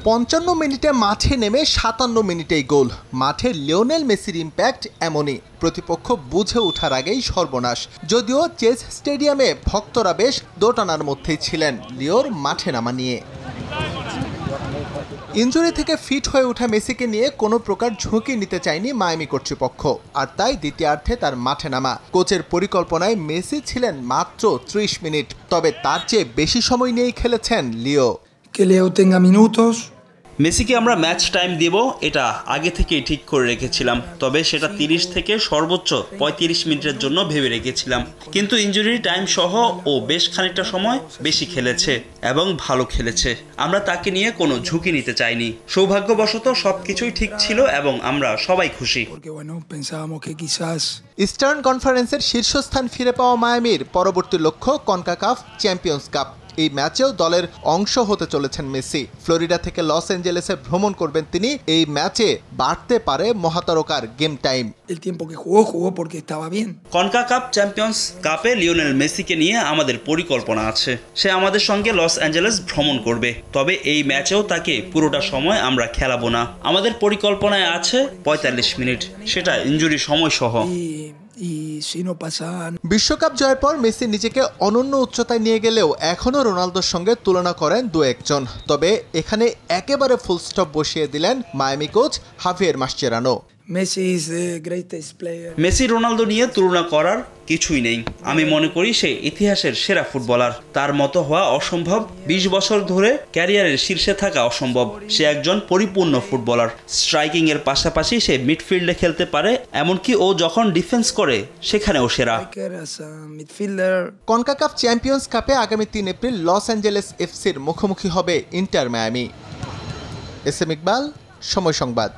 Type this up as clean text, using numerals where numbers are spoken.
55 মিনিটে মাঠে নেমে 57 মিনিটেই গোল। মাঠে লিওনেল মেসির ইম্প্যাক্ট এমনই, প্রতিপক্ষ বুঝে ওঠার আগেই সর্বনাশ। যদিও চেজ স্টেডিয়ামে ভক্তরা বেশ দোটানার মধ্যেই ছিলেন লিওর মাঠে নামা নিয়ে। ইনজুরি থেকে ফিট হয়ে ওঠা মেসিকে নিয়ে কোনো প্রকার ঝুঁকি নিতে চায়নি মায়ামি কর্তৃপক্ষ, আর তাই দ্বিতীয়ার্ধে তার মাঠে নামা। কোচের পরিকল্পনায় মেসি ছিলেন মাত্র 30 মিনিট, তবে তার চেয়ে বেশি সময় নিয়েই খেলেছেন লিও। মেসিকে আমরা ম্যাচ টাইম দেব এটা আগে থেকেই ঠিক করে রেখেছিলাম, তবে সেটা 30 থেকে সর্বোচ্চ 35 মিনিটের জন্য ভেবে রেখেছিলাম। কিন্তু ইনজুরি টাইম সহ ও বেশ খানিকটা সময় বেশি খেলেছে এবং ভালো খেলেছে। আমরা তাকে নিয়ে কোনো ঝুঁকি নিতে চাইনি। সৌভাগ্যবশত সবকিছুই ঠিক ছিল এবং আমরা সবাই খুশি। ইস্টার্ন কনফারেন্সের শীর্ষস্থান ফিরে পাওয়া মায়ামির পরবর্তী লক্ষ্য কনকাকাফ চ্যাম্পিয়ন্স কাপ। এই ম্যাচেও দলের অংশ হতে চলেছেন মেসি। ফ্লোরিডা থেকে লস অ্যাঞ্জেলেসে ভ্রমণ করবেন তিনি। এই ম্যাচে বাড়তে পারে মহাতারকার গেম টাইম। কনকাকাফ চ্যাম্পিয়ন্স কাপে লিওনেল মেসিকে নিয়ে আমাদের পরিকল্পনা আছে। সে আমাদের সঙ্গে লস অ্যাঞ্জেলেস ভ্রমণ করবে, তবে এই ম্যাচেও তাকে পুরোটা সময় আমরা খেলাবো না। আমাদের পরিকল্পনায় আছে 45 মিনিট, সেটা ইনজুরি সময় সহ। বিশ্বকাপ জয়ের পর মেসি নিজেকে অনন্য উচ্চতায় নিয়ে গেলেও এখনও রোনালদোর সঙ্গে তুলনা করেন দু একজন। তবে এখানে একেবারে ফুল স্টপ বসিয়ে দিলেন Miami coach Javier Mascherano. Messi Ronaldo নিয়ে তুলনা করার কিছুই নেই। আমি মনে করি সে ইতিহাসের সেরা ফুটবলার। তার মতো হওয়া অসম্ভব। 20 বছর ধরে ক্যারিয়ারের শীর্ষে থাকা অসম্ভব। সে একজন পরিপূর্ণ ফুটবলার। স্ট্রাইকিং এর পাশাপাশি সে মিডফিল্ডে খেলতে পারে, এমনকি ও যখন ডিফেন্স করে সেখানেও সেরা। কনকাকাফ চ্যাম্পিয়ন্স কাপে আগামী 3 এপ্রিল লস অ্যাঞ্জেলেস এফসির মুখোমুখি হবে Inter Miami. S M Iqbal, সময় সংবাদ।